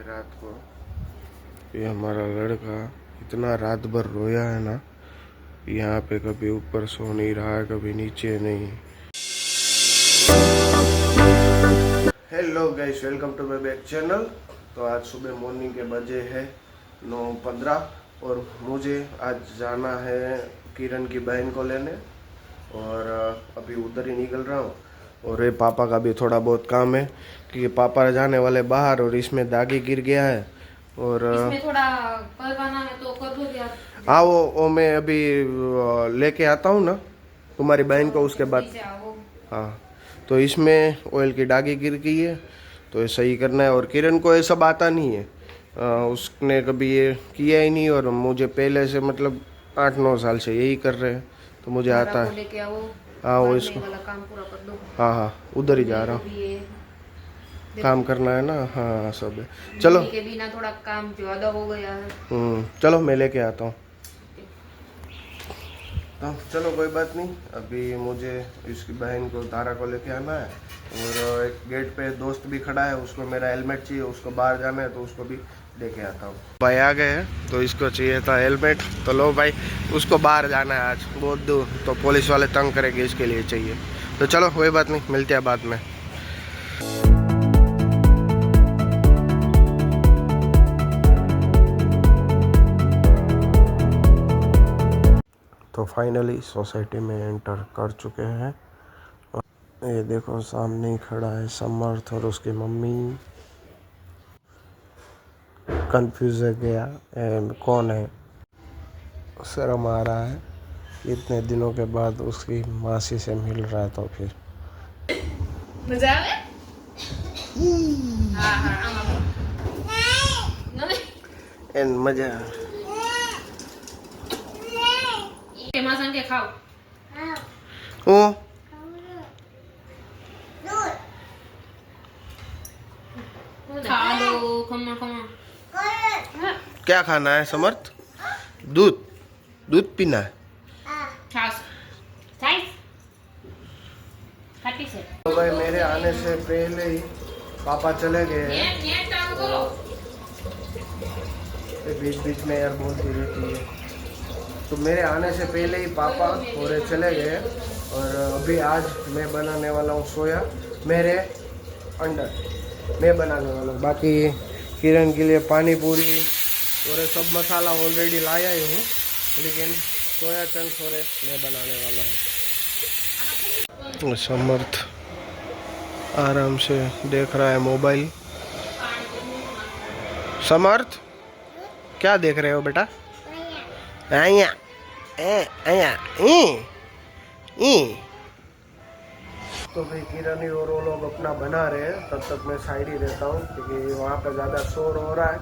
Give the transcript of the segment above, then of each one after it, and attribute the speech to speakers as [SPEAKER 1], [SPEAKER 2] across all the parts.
[SPEAKER 1] रात को। ये हमारा लड़का इतना रात भर रोया है ना, यहाँ पे कभी ऊपर सो नहीं रहा है, कभी नीचे नहीं। Hello guys, welcome to my back channel. तो आज सुबह मॉर्निंग के बजे है 9:15 और मुझे आज जाना है किरण की बहन को लेने और अभी उधर ही निकल रहा हूँ। और ये पापा का भी थोड़ा बहुत काम है क्योंकि पापा जाने वाले बाहर और इसमें दागी गिर गया है और
[SPEAKER 2] इसमें थोड़ा करवाना है तो कर दोगे आप?
[SPEAKER 1] हाँ वो मैं अभी लेके आता हूँ ना तुम्हारी बहन को, उसके बाद हाँ। तो इसमें ऑयल की दागी गिर गई है तो ये सही करना है। और किरण को ये सब आता नहीं है, उसने कभी ये किया ही नहीं और मुझे पहले से मतलब 8-9 साल से यही कर रहे हैं तो मुझे आता है। हाँ वो इसको
[SPEAKER 2] काम पूरा कर दो।
[SPEAKER 1] हाँ उधर ही जा रहा हूँ, काम करना है ना। हाँ सब है, चलो
[SPEAKER 2] के बिना थोड़ा काम ज्यादा हो गया है।
[SPEAKER 1] चलो मैं लेके आता हूँ। तो चलो कोई बात नहीं, अभी मुझे इसकी बहन को तारा को लेके आना है और एक गेट पे दोस्त भी खड़ा है, उसको मेरा हेलमेट चाहिए, उसको बाहर जाना है तो उसको भी लेके आता हूँ। भाई आ गए हैं तो इसको चाहिए था हेलमेट, तो लो भाई उसको बाहर जाना है आज बहुत दूर, तो पुलिस वाले तंग करेंगे, इसके लिए चाहिए। तो चलो कोई बात नहीं, मिलते हैं बाद में। तो फाइनली सोसाइटी में एंटर कर चुके हैं। ये देखो सामने ही खड़ा है समर्थ और उसकी मम्मी। कंफ्यूज है गया कौन है, शर्म आ रहा है, इतने दिनों के बाद उसकी मासी से मिल रहा है तो फिर
[SPEAKER 2] मजा आवे? हाँ
[SPEAKER 1] एन मजा
[SPEAKER 2] मासन के खाओ।
[SPEAKER 1] ओ
[SPEAKER 2] खा लो, खमा
[SPEAKER 1] क्या खाना है समर्थ? दूध पीना है। तो भाई मेरे आने से पहले ही पापा चले गए हैं, बीच बीच में यार बोलती रहती है। तो मेरे आने से पहले ही पापा पूरे चले गए और अभी आज मैं बनाने वाला हूँ सोया मेरे अंडर, मैं बनाने वाला हूँ। बाकी किरण के लिए पानी पूरी और सब मसाला ऑलरेडी लाया ही हूँ, लेकिन सोया चंक्स और मैं बनाने वाला हूँ। समर्थ आराम से देख रहा है मोबाइल। समर्थ क्या देख रहे हो बेटा? आया आया तो भाई किरण और वो लोग अपना बना रहे हैं, तब तक मैं साइड ही रहता हूँ क्योंकि वहाँ पे ज़्यादा शोर हो रहा है,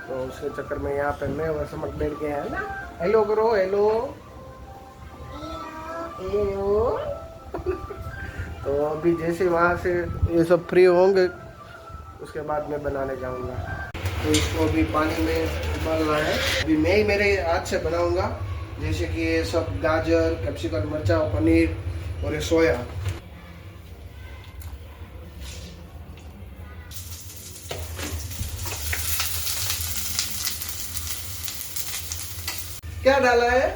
[SPEAKER 1] तो उसके चक्कर में यहाँ पे मैं वह समझ बैठ गया है ना। हेलो करो, हेलो हेलो तो अभी जैसे वहाँ से ये सब फ्री होंगे उसके बाद मैं बनाने जाऊँगा। तो इसको अभी पानी में उबालना है, अभी मैं ही मेरे हाथ से बनाऊँगा, जैसे कि ये सब गाजर, कैप्सिकम, मिर्चा, पनीर और ये सोया। क्या डाला है?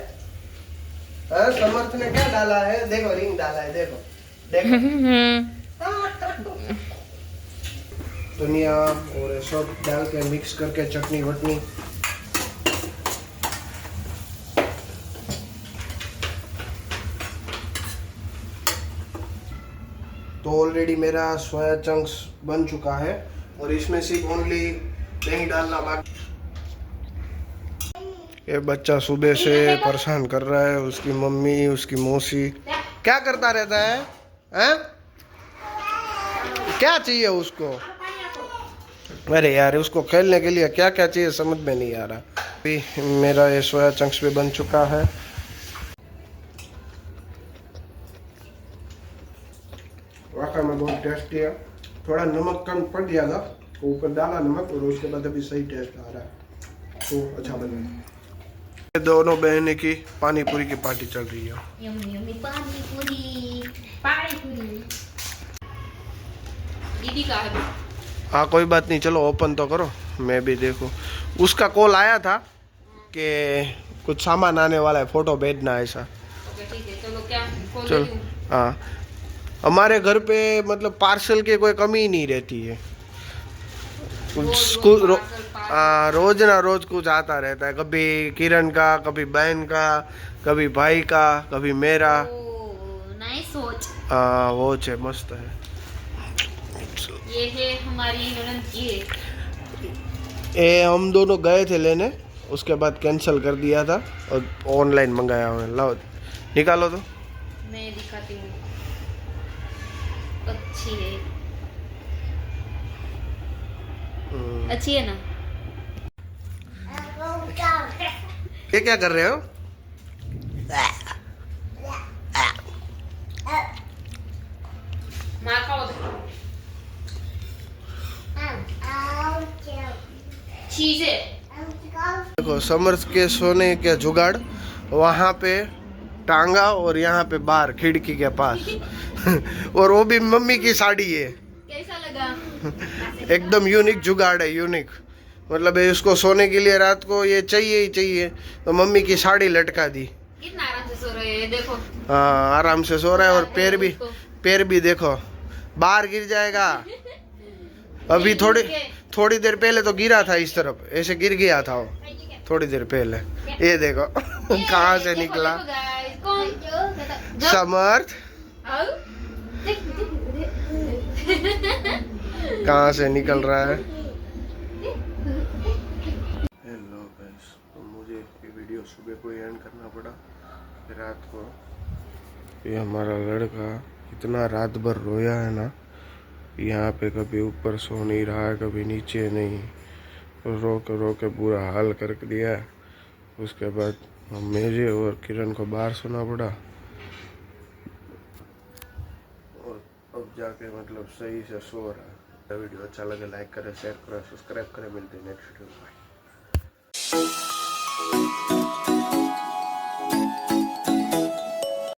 [SPEAKER 1] समर्थ ने क्या डाला है? देखो रिंग डाला है, देखो धनिया और सब डाल के मिक्स करके चटनी वटनी। तो ऑलरेडी मेरा सोया चंक्स बन चुका है और इसमें सिर्फ ओनली दही डालना बाकी। ये बच्चा सुबह से परेशान कर रहा है, उसकी मम्मी उसकी मौसी। क्या करता रहता है? हैं? क्या चाहिए उसको? अरे यार उसको खेलने के लिए क्या क्या चाहिए समझ में नहीं आ रहा। अभी मेरा ये सोया चंक्स भी बन चुका है। वाकई में बहुत टेस्टी है, थोड़ा नमक कम पड़ गया था, ऊपर डाला नमक और उसके बाद अभी सही टेस्ट आ रहा है, तो अच्छा बना। दोनों बहनें की पानी पूरी की पार्टी चल रही है।
[SPEAKER 2] पानी पूरी दीदी का है।
[SPEAKER 1] हाँ कोई बात नहीं, चलो ओपन तो करो, मैं भी देखूँ। उसका कॉल आया था कि कुछ सामान आने वाला है, फोटो भेजना ऐसा।
[SPEAKER 2] ओके ठीक है, चलो क्या खोल
[SPEAKER 1] चलो।
[SPEAKER 2] देती हूँ।
[SPEAKER 1] हाँ, हमारे घर पे मतलब पार्सल की कोई कमी ही नहीं रहती है। रोज ना रोज कुछ आता रहता है, कभी किरण का, कभी बहन का, कभी भाई का, कभी मेरा।
[SPEAKER 2] नाइस सोच।
[SPEAKER 1] हाँ वो है, मस्त है।
[SPEAKER 2] ये है हमारी ननद,
[SPEAKER 1] ये हम दोनों गए थे लेने, उसके बाद कैंसिल कर दिया था और ऑनलाइन मंगाया हुआ है। लाओ निकालो तो।
[SPEAKER 2] मैं दिखाती हूँ, अच्छी है, अच्छी है ना।
[SPEAKER 1] ये क्या कर रहे हो?
[SPEAKER 2] मार खाओ, चीज है।
[SPEAKER 1] देखो समर्थ के सोने के जुगाड़ वहाँ पे टांगा और यहाँ पे बाहर खिड़की के पास और वो भी मम्मी की साड़ी है।
[SPEAKER 2] कैसा लगा?
[SPEAKER 1] एकदम यूनिक जुगाड़ है, यूनिक। मतलब है इसको सोने के लिए रात को ये चाहिए ही चाहिए, तो मम्मी की साड़ी लटका दी।
[SPEAKER 2] कितना आराम से सो रहे हैं, देखो।
[SPEAKER 1] हाँ आराम से सो रहा है, और पैर भी देखो, बाहर गिर जाएगा। अभी थोड़ी देर पहले तो गिरा था, इस तरफ ऐसे गिर गया था वो थोड़ी देर पहले। ये देखो कहाँ से निकला समर्थ, कहाँ से निकल रहा है। हेलो गाइस, तो मुझे ये वीडियो सुबह को एंड करना पड़ा रात को। ये हमारा लड़का इतना रात भर रोया है ना, यहाँ पे कभी ऊपर सो नहीं रहा है, कभी नीचे नहीं, रो के बुरा हाल कर दिया। उसके बाद मुझे और किरण को बाहर सोना पड़ा, और अब जाके मतलब सही से सो रहा है। वीडियो अच्छा लगे लाइक करें, शेयर करें, सब्सक्राइब करें। मिलते हैं नेक्स्ट वीडियो में।